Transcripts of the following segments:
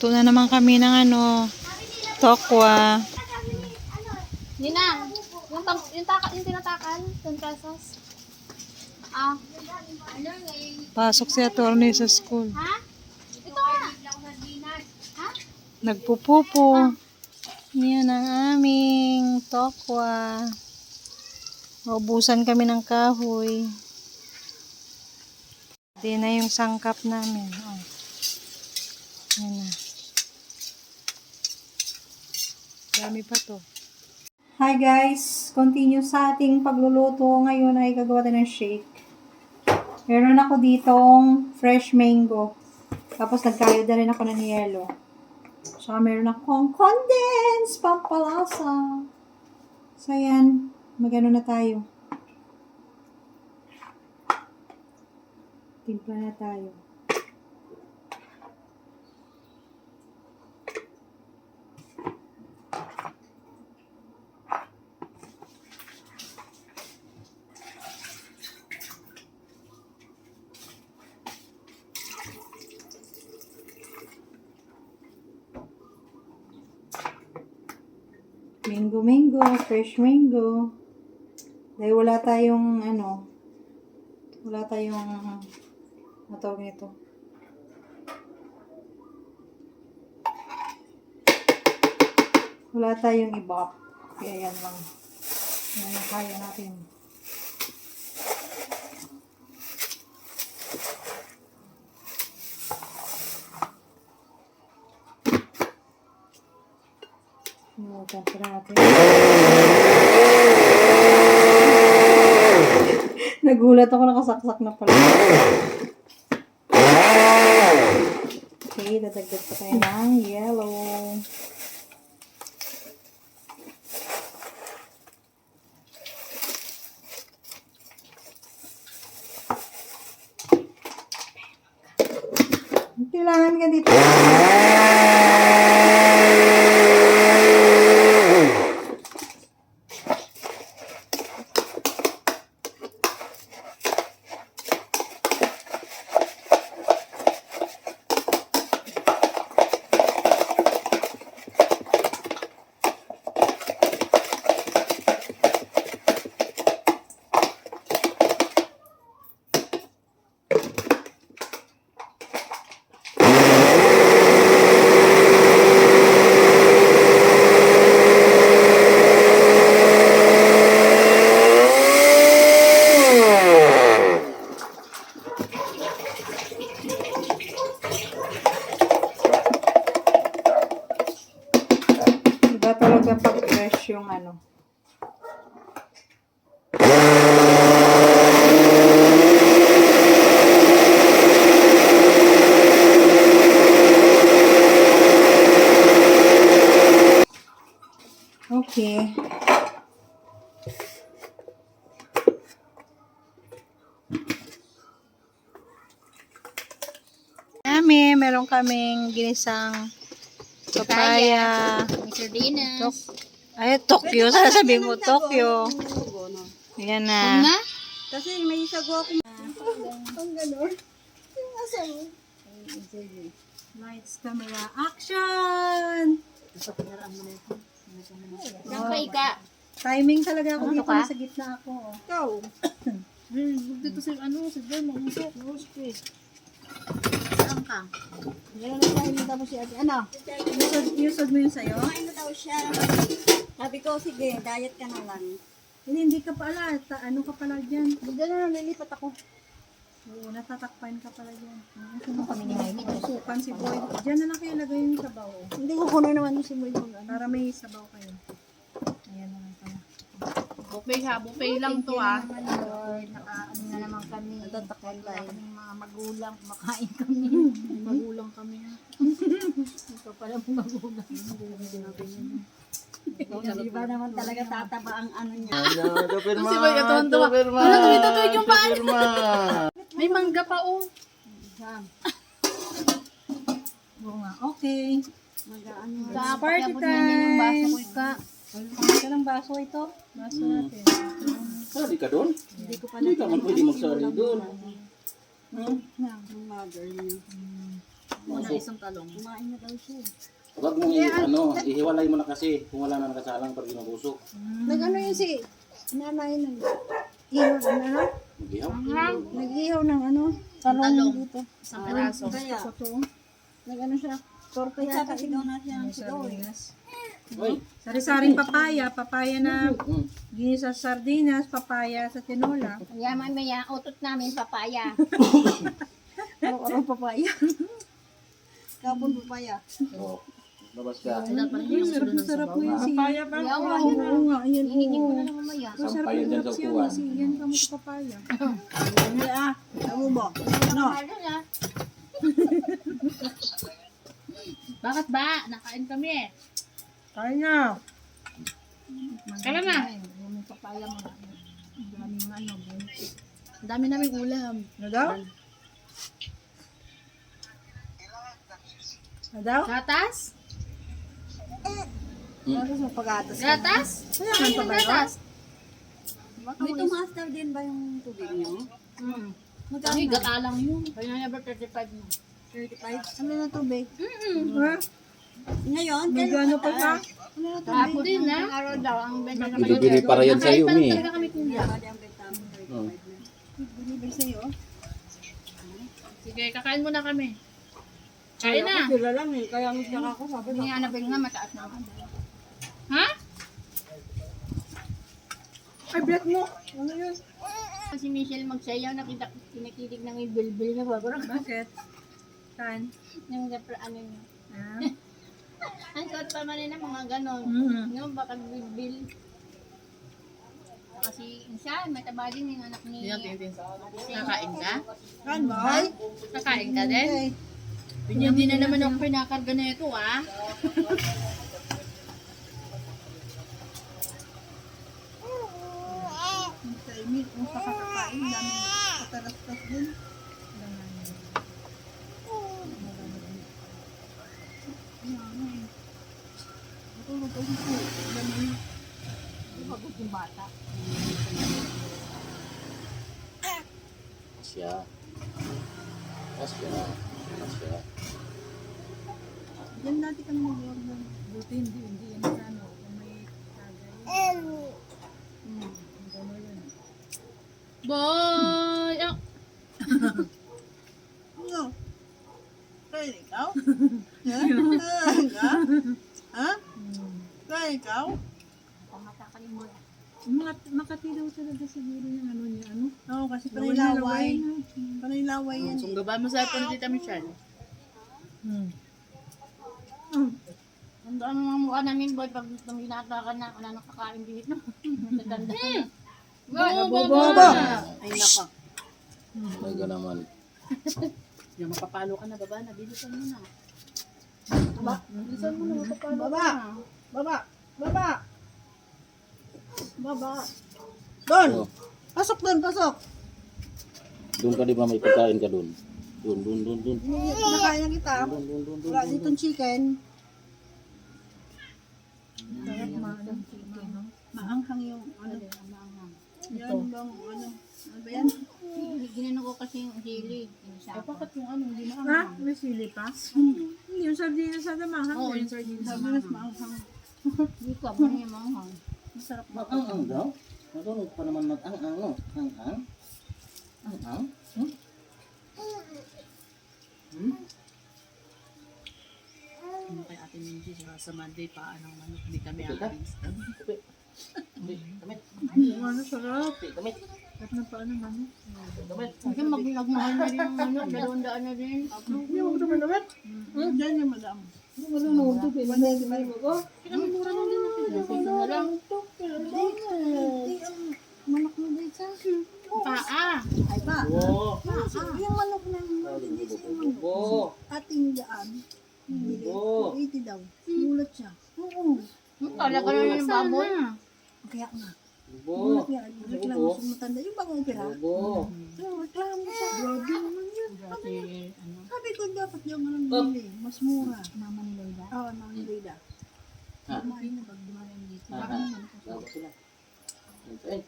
Luto na naman kami ng tokwa. Ninang, yung tinatakal, 10 pesos. Ah. Pasok si attorney sa school. Ha? Ito nga. Ha? Nagpupupo. Yan ang aming tokwa. Maubusan kami ng kahoy. Di na yung sangkap namin. Oh. Yan na. Dami pa to. Hi guys! Continue sa ating pagluluto. Ngayon ay gagawa tayo ng shake. Meron ako ditong fresh mango. Tapos nagkayod na rin ako ng yelo. So meron akong condensed pampalasa. So yan. Magano na tayo. Timpla na tayo. Mango, fresh mango. Dahil wala tayong matawag nito. Wala tayong iba. Kaya yan lang. Yan ang kaya natin. Inuutan pa natin. Nagulat ako, nakasaksak na pala. Okay, dadagdag pa tayo ng yellow. Kailangan ka dito. Iba talaga pag fresh yung Okay. Meron kaming ginisang papaya. Sardinas. Tokyo. Sasabihin mo, Tokyo. Ayan na. Kasi may sago ako. Ang gano'n. Yung asa mo. Lights, camera, action! Timing talaga ako dito. Sa gitna ako. Ikaw. Dito sa sa demo. Saan ka? Meron na tayo nito mo si ate. Ano? Iusod mo yun sa'yo? Kumain na daw siya. Sabi ko, sige, diet ka na lang. Hindi ka pala. Ano ka pala dyan? Hindi na nalilipat ako. Oo, natatakpan ka pala dyan. Sino kami ni Jaime? Sukan si Boy. Diyan na lang kayo lagay yung sabaw. Hindi ko kuno naman yung simoy mo. Para may sabaw kayo. Ayan na lang pala. Buffet ha, buffet lang to ah. Lord, nakaano na naman kami. Natatakpan tayo. Kaming mga magulang, kumakain kami. Magulang kami ha. Ito pala mga magulang. Iba naman talaga tataba ang ano niya. Kasi may katuwan-tuwa. Wala tuwid yung paan. May mangga pa oh. Oo nga, okay. Mag-ano. Party time! Ano ka ng baso ito? Baso natin. Sali ka doon? Hindi ko pa Hindi ka man pwede magsali doon. ng mother niya. Muna isang talong. Kumain na daw siya. Huwag mong ihiwalay mo na kasi kung wala na nakasalang pag ginabusok. Nag-ano yun si nanay nag-ihaw ng ano? Mag-ihaw. Nag-ihaw ng ano? Talong Talong. dito. Isang peraso. Kaya, nag-ano siya? Torta yata. Sigaw na siya. Sardinas. Uy. Sari-saring papaya. Papaya na Mm. ginis sa sardinas. Papaya sa tinola. Kaya mamaya, utot namin papaya. Araw-araw papaya. Kapon papaya. Oh, labas ka. Sila pa rin yung sulo ng Sarap sabaw. mo yung Papaya pa. Oo, Oo nga, ayan. Hinihin ko Oo. na lang mamaya. Masarap Sampay yan yung dyan sa hapsyan upuan. kasi yan kamo sa papaya. Ano ba? Ano? Bakit ba? Nakain kami eh. Kaya na. Kala na. Yung papaya mo. Ang daming ano. Ang dami naming ulam. Ano daw? Ano daw? Gatas? Ano sa pag-atas? Gatas? Kaya man pa ba yun? Gatas? May tumaster din ba yung tubig niyo? Ay, gata lang yun. Kaya never 35 mo. 35? Ano na tubig? Ha? Ngayon? May gano pa siya? Ano na Kahapon din na. araw daw ang benta na Bili-bili para yan sa'yo, Nakain pa lang Mi. talaga kami kuya. ang benta mo. Oh. Binibig sa'yo? Sige, kakain muna kami. Kain na. Sila lang eh. Kaya mas nakakasabi. Hindi nga nabig nga mataas naman. Ha? Ay, bet mo. Ano yun? Si Michelle magsayaw, kinikilig ng ibilbil na ba? Parang Bakit? Saan? yung ano niya. Ah. Ang suot pa man nila mga ganon. Mhm. Yung baka bilbil. Kasi siya, mataba din yung anak ni... Yan, Tintin. Kakain ka? Kan ba? Kakain ka din? Hindi na naman ako pinakarga na ito, ah. Sa Emil, kung sa kakakain, dami kataras-tas din. Pagod yung bata. Asya. Asya. Asya. Diyan natin kami mag-order. Buti hindi yan sa ano. Kung may tagay. Boy! Ah, Ano? Kaya ikaw? Ha? Ha? Kaya ikaw? Makatilaw talaga siguro yung ano niya. Ano? Oo, kasi Laway panilaway. na. Panilaway yan. sunggaban mo sa ipon ni Tita Michelle. Ang daan mga mukha namin, boy, pag gusto mo binata ka na, wala nang kakain dito. Natanda ka na. Boba! Ay, naka. Talaga naman. Yung mapapalo ka na, baba na. Bilisan mo na. Baba. Bilisan mo na, mapapalo Baba. ka na. Baba. Baba. Baba. Doon. Oh. Pasok doon, pasok. Doon ka di ba may pagkain ka doon? Doon. Kinakain na kita. Doon. Wala ditong chicken. Maanghang yung ano. Yan bang ano. Ano ba yan? Ginano ko kasi yung sili. Eh, bakit yung ano, hindi Ha? maanghang? May sili pa? Yung sardinas sa damahan. Oo, yung sardines sa Sabi mas maanghang. maanghang. Hindi ko, ano yung maanghang? Masarap na. Mag-ang-ang daw? Marunong pa naman mag-ang-ang, no? Ang-ang? Ang-ang? Ano kay Ate Minji, sa Monday pa, anong manok, hindi kami Okay ka? aalis. Damit. Ano sarap. Damit. At na paano mami? Damit. Kasi magmahal na rin yung ano, 200 na rin. Hindi mo naman naman. Diyan yung madam. Wala mo. Ito pinamay mo ko. Pinamura na din natin. Dito na lang. Manok na dito sa Paa! Ay pa. Bo. Yung manok na malinis yung manok. Bo. Ating daan. Bo. 80 daw. Mulat siya. Oo. Kala ka na yung baboy. Kaya nga. Bo. Mulat nga. Reklamo sa matanda. Yung bagong pira. Bo. Reklamo siya. Grabe naman yun. Sabi ko dapat yung anong bili. Mas mura. Mama ni Loida? Oo, Mama ni Loida. Kumain na pag dumating dito. Tawag sila. Okay.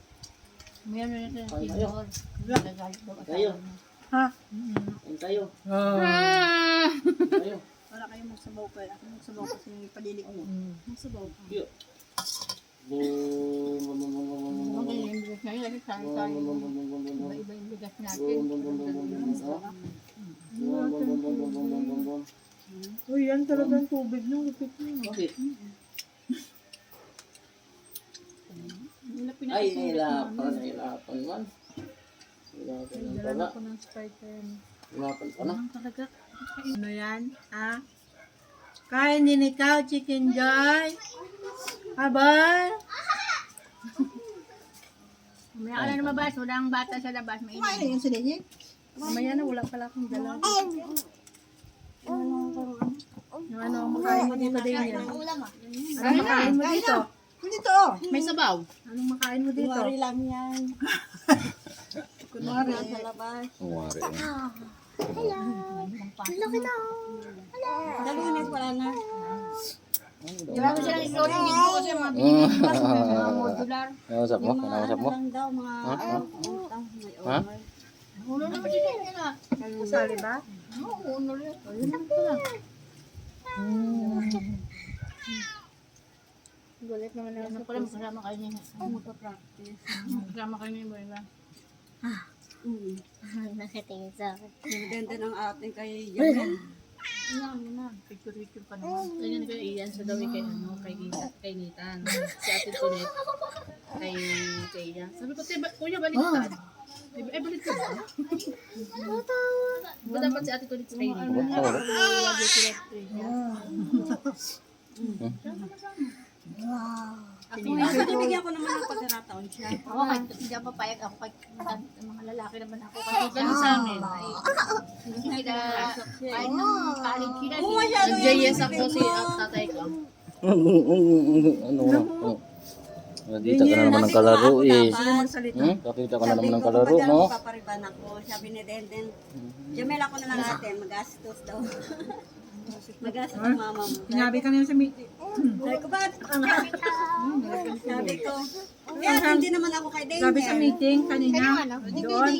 Meron na ito Kain yung kayo. tinor. Nagagalit daw Kayo. asawa niya. Ha? Kain tayo. Ah! Kain tayo. Wala kayong magsabaw pa. Ako magsabaw kasi palilig mo. Magsabaw pa. Yo. Boom, boom, boom, boom, boom, boom, boom. Okay, yung bigas ngayon, kasi tayo-tayo. Iba-iba yung bigas natin. Uy, yan talagang tubig nung lupit mo. Bakit? Nila Ay, nahirapan man. Nahirapan man pala. Dala ko ng Sprite. Nahirapan pala. talaga. Ano yan? Ha? Kain din ikaw, Chicken Joy. Abay. Mamaya ka na lumabas, wala ang bata sa labas. Kumain Mainit. na yung sinigit. Mamaya na, wala pala akong dala. Yung ano, makain mo dito din yan. Anong makain mo dito? Dito oh. May sabaw. Anong makain mo dito? Kunwari lang yan. Kunwari. Sa labas. Umari. Dalunis wala na. Grabe silang ikaw yung dito kasi mga binibig pa sa mga modular. Nausap mo? Nausap mo? Lang daw mga Ha? may Ha? order. Ulo na masigit ka na. Kasali ba? Oo, ulo rin. Gulit naman na. Ano pala, magkasama kayo niya. Magpa-practice. Magkasama kayo niya iba-iba. Nakatingin sa akin. Ganda ng ating kay Jamel. Picture-picture pa naman. Ganyan kayo, iyan sa daw kay ano, kay Nitan. Si Ate Tonet. Kay Iyan. Sabi ko, kuya, baliktad. Baliktad ba? Ba dapat si Ate Tonet sa kay Nitan? Lagi sila Ako bibigyan ko naman ng pagkakataon siya. Ako, kahit hindi ako papayag ako, kahit mga lalaki naman ako. Kasi ganun sa amin. Kahit nung college sila, nag-JS ako si tatay ko. Ano? Nakita ka na naman ng kalaro eh. Nakita ka na naman ng kalaro mo. Papariban ako. Sabi ni Denden, Jamel ako na lang ate, magastos daw. Magastos ang mama mo. Sinabi ka na yun sa meeting. Sabi ko, ba't? Sabi ko, kaya hindi naman ako kay Daniel. Sabi sa meeting kanina, doon,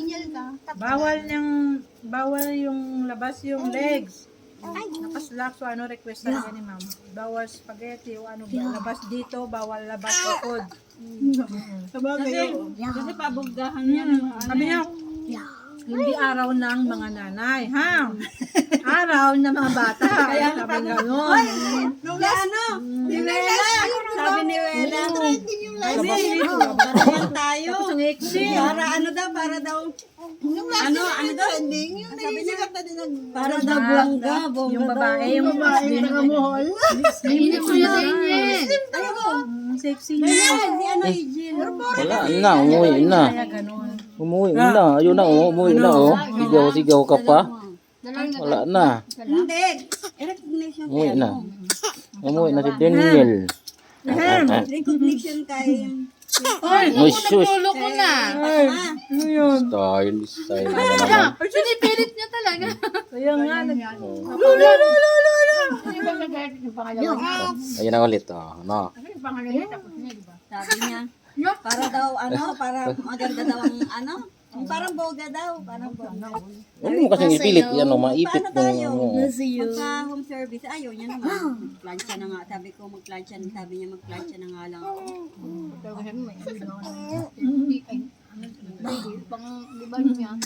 bawal yung labas yung legs. Nakaslak, so ano request talaga ni mama. Bawal spaghetti o ano, labas dito, bawal labas ukod. Kasi pabugdahan niya. Sabi niya, hindi araw ng mga nanay, ha? Araw ng mga bata. Kaya sabi gano'n. Nung ano? Ni Wela. Sabi ni Wela. Ay, paraman tayo. Para ano daw, para daw. Ano daw? Sabi niya, para daw bongga. Yung babae, yung nangamuhol. Hindi ko yung Daniel. Sexy niya. Si ano, Eugene. Wala na, umuwi na. Kaya gano'n. Umuwi na. Ayun na oh, umuwi na oh. Sigaw ka pa. Wala na. Hindi. Recognition Umuwi kay na. ano. Umuwi na si Daniel. Recognition kay... Uy, shush. Ulo ko na. Ano yun? Style na naman. Pinipilit niya talaga. Kaya nga, Hindi ba nag-edit yung pangalawa? Ayun na ulit oh. No. Ano yung pangalawa niya? Tapos niya, di ba? Sabi niya, para daw, ano, para maganda daw ang, ano, parang boga daw, parang boga. Huwag mo kasing ipilit. Yan o, maipit Paano tayo? mo. Magka home service, ayaw niya naman. Magplansya na nga, sabi ko magplansya, sabi niya magplansya na nga lang ako. Pero kasi may ano na. Hindi, ay, ano, pang, di ba niya?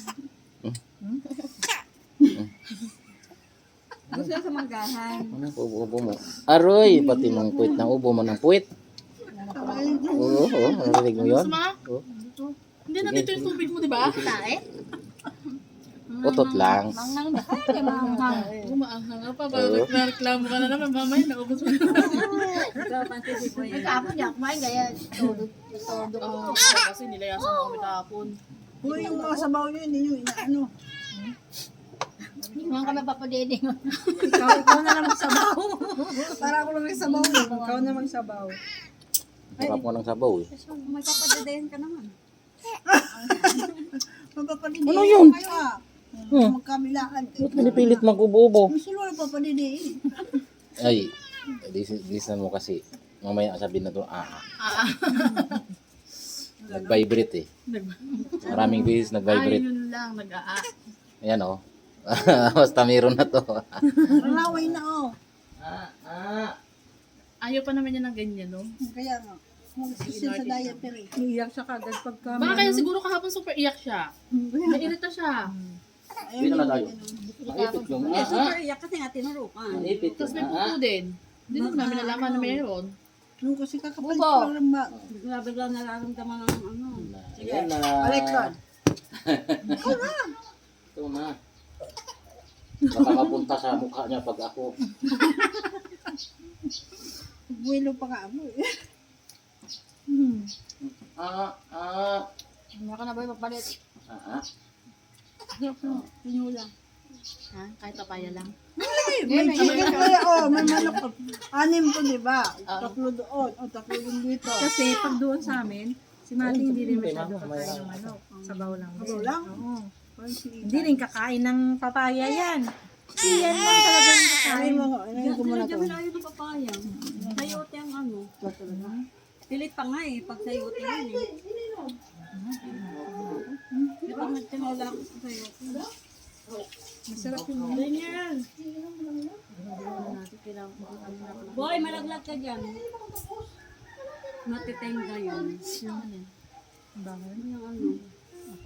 Gusto sa manggahan. Ano po, ubo mo? Aroy, pati mong puwit ng ubo mo ng puwit. Oo, narinig mo yun? Oo. Hindi na dito yung tubig mo, di ba? Tae? Utot lang. Mangnang ba? Umaanghang ka pa. Bakit reklamo ka na naman? Mamaya, naubos mo na. Ikaw, pansin si Boy. Kahapon niya, kumain kaya todo ko. Kasi nilayasan mo kami kahapon. Uy, yung mga sabaw niyo, hindi nyo inaano. Hindi mo kami papadeding. ikaw na lang magsabaw. Para ako lang yung sabaw. Ikaw na magsabaw. Sarap mo ng sabaw eh. May papadadayan ka naman. Magpapadidiin Ano yun? kayo ah. Magkabilaan. Ba't pinipilit mag-ubo-ubo? Gusto mo na papadidiin. Ay, listen mo kasi. Mamaya sabihin na to, Nag-vibrate eh. Maraming beses nag-vibrate. Yun lang, nag-aa. Ayan o. Basta meron na to. Laway na oh. Ayaw pa naman niya ng ganyan, no? Kaya nga. Mag-sisil sa diaper eh. Iiyak siya kagad pagka Baka kaya siguro kahapon super iyak siya. Nairita siya. Hindi na tayo. Maipit yung Super iyak kasi nga tinurukan. Maipit Tapos may yung pupo din. Hindi naman namin nalaman na mayroon. Nung kasi kakapalit ko lang ba? Grabe lang nararamdaman ng ano. Ayan na. Baliktad. Ito na. Baka mapunta sa mukha niya pag ako. Buwelo pa nga mo eh. Hindi ka na ba ipapalit? Pinula. Ha? Kahit papaya lang. May chicken kaya oh, may manok. 6 to di ba? 3 doon. O 3 din dito. Kasi pag doon sa amin, si Mati hindi rin masyado kakain ng manok. Sabaw lang. Sabaw lang? Oo. Hindi rin kakain ng papaya yan. Yan lang talaga yung Ay kakain. mo, ano ko muna to. Diyan ayaw ng papaya. Sayote ang ano. Pilit pa nga eh, pag sayote yun eh. Di ba nagtinola ako sa sayote? Masarap yung Ganyan. Boy, malaglag ka dyan. Matitenga yun. Yung ano.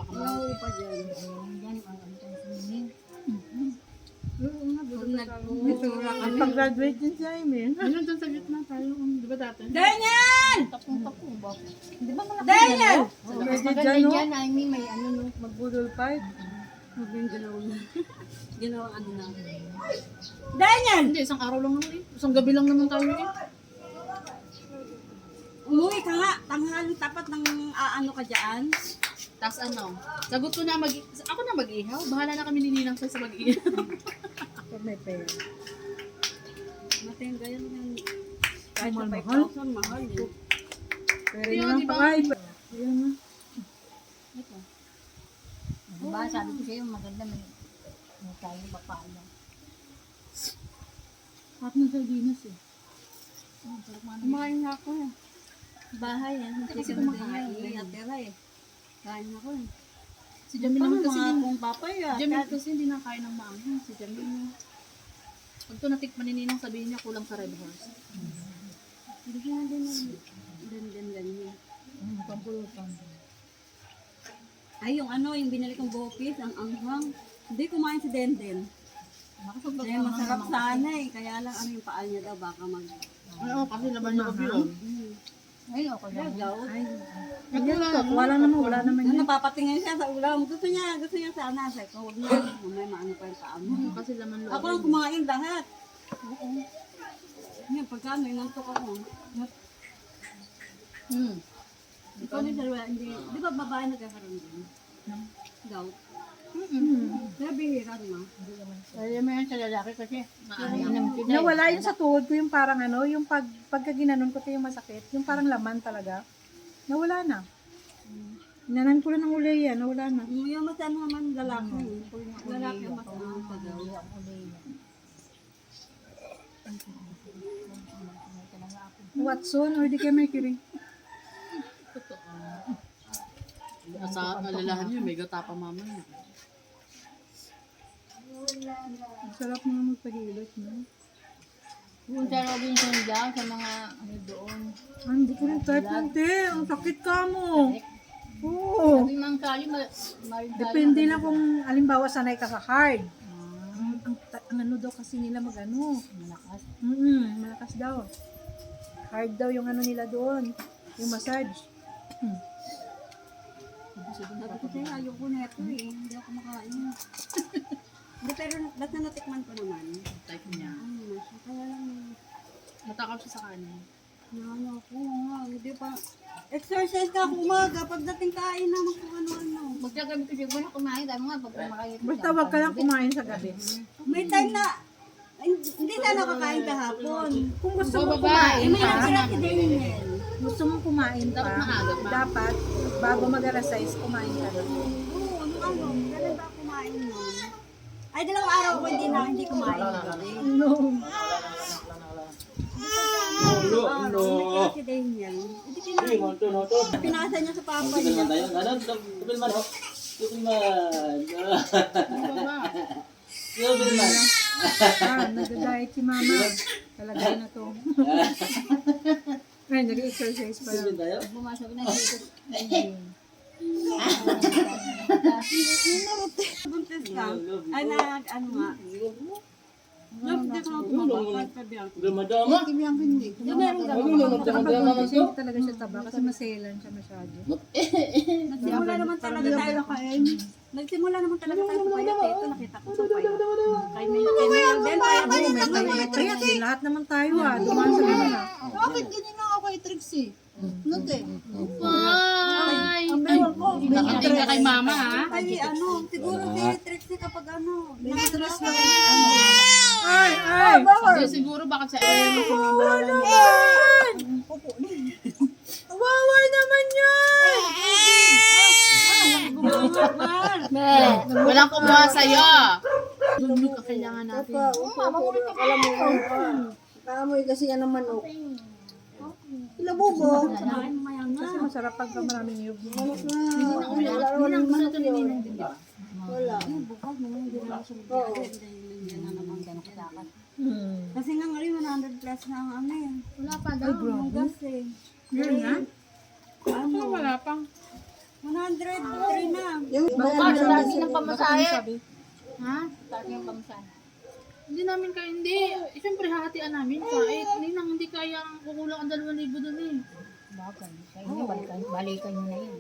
Malawi pa dyan. Pag nagputura kami. pag-graduate din si Aimin. Ayun, dun sa gitna tayo. Di ba dati? Ganyan! Di ba malaki Ganyan! Maganda dyan, I mean, may ano, no, magbudol fight. Yung ginawa ano na. Ganyan! Hindi, isang araw lang naman eh. Isang gabi lang naman tayo eh. Umuwi ka nga, tanghaling tapat ng aano ka dyan. Tapos ano, sagot ko na ako na mag-ihaw. Bahala na kami ni Ninang sa mag-ihaw. Pag may pera. Matenga yan yan. Kahit sa Mahal. 5,000, mahal eh. Pero Yun, yun ang di ba? pakay. Ayan na. Diba, sabi ko sa'yo, maganda may tayo papaya. At ng sardinas eh. Kumain na ako eh. Bahay yan. Hindi kasi kumakain. May natira eh. Kain ako eh. Si Jamil naman kasi mga kung papaya. Jamil kasi hindi nakain ng maanghang. Si Jamil na. Pag ito natikman ni Ninang, sabihin niya kulang sa Red Horse. Hindi ko na din ganyan. Ay, yung ano, yung binili kong bopis, ang anghang. Hindi kumain si Denden. Kaya masarap sana eh. Kaya lang ano yung paa niya daw, baka mag... Oo, kasi laban niya kasi yun. Ayun, ako lang. Gagaw. Wala naman Ano, yan. napapatingin siya sa ulam. Gusto niya sana. Sabi ko, huwag na. May maano pa yung paa mo. Kasi laman loob. Ako lang kumain lahat. Yan, pagkano, inantok ako. Ikaw ni Dalawa, hindi. Di ba babae nagkakaroon din? Gout? Kaya bihira naman. Kaya mo yan sa lalaki kasi. Nawala yun sa tuhod ko yung parang ano, yung pagka ginanon ko ito yung masakit, yung parang laman talaga. Nawala na. Inanan ko lang ng ulay yan, nawala na. Yung mas ano naman lalaki. Lalaki ang mas ano sa gout. Watson or di kay Mercury. Sa alalahan niyo, may gata pa mama niya. Ang sarap nga magpahilot, no? Kung sa Robinson daw, sa mga ano doon. Ah, hindi ko rin type nun, te. Ang sakit ka mo. Oo. Sabi mang kali, Depende lang kung alimbawa sanay ka sa hard. Ang ano daw kasi nila mag-ano. malakas. Malakas daw. Hard daw yung ano nila doon. Yung massage. Sabi ko sa'yo, ayoko na ito eh. Hindi ako makain. Hindi, pero ba't na natikman ko naman? Type niya. Ano naman siya? Kaya lang, Natakap siya sa kanin. ano ako, hindi pa. Exercise ka ako umaga. Pagdating kain naman kung ano-ano. Magkagabi ko siguro na kumain, dahil nga pag makikita. Basta wag ka lang kumain sa gabi. May time na, hindi na kakain kahapon. Kung gusto mo Babae. Eh, kumain may pa, natira si Daniel. gusto mong kumain pa, Dapat maaga pa. dapat bago mag-alas 6, kumain ka na. Oo, kailan ba kumain nun? Ay, 2 araw ko hindi kumain ng gabi. No. Natira si Daniel. Hindi kinain. Pinasa niya sa papa niya. nag-diet si mama. Talaga na to. Ay, nag-exercise pa lang. Bumasok na dito. Buntis ka. Ay, ano nga. Hindi ko lang tumabak. Hindi talaga siya taba kasi maselan siya masyado. Nagsimula naman talaga tayo. Nagsimula naman talaga tayo sa payat. Ito, nakita ko sa payat. Kay Mel din, payat. Kaya lahat naman tayo dumaan sa ganun Bakit ganyan lang ako kay Trixie? Note. Ay! Nakating ka kay mama, ha? Ay, ano, siguro si Trixie kapag ano, Stress lang. Ay, ay! Hindi, siguro bakit sa Wawa naman yun! Walang kumuha sa'yo. Lumlok ka kailangan natin. Kaamoy kasi yan ng manok. Sila bubo. Kasi masarap pagka maraming niyog. Wala. kasi nga ngayon 100 plus na ang ano eh. Wala pa daw. Ang gas eh. Yun na? Ano, Wala pang. 103 na. Yung Ang dami ng pamasahe. Sabi, Ha? Dami ng pamasahe. Hindi namin kaya, hindi. Siyempre, hahatian namin. Kahit hindi kaya kukulang ang 2,000 doon eh. Bagay. Sa inyo, balikan nyo na yun.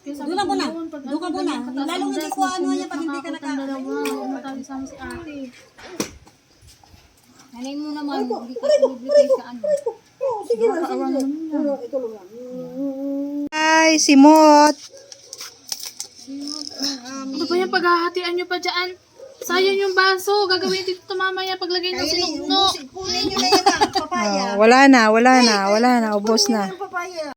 Kaya sabi Doon ka ko, muna. yun, pag Doon ka ano, muna. ganyan kataas Lalong ang hindi gas, ko ano niya pag hindi ka makakot ang nakakain. dalawa. Matawag sama si ate. Nanay mo naman, hindi ka libre sa ano. sige lang, sige lang. Ito lang. ay, simot! Ano ba yung paghahatian nyo pa dyan? Sayang yung baso. Gagawin dito mamaya paglagay ng sinukno. Kunin nyo na yan ang papaya. Wala na, ubos na. Ang papaya.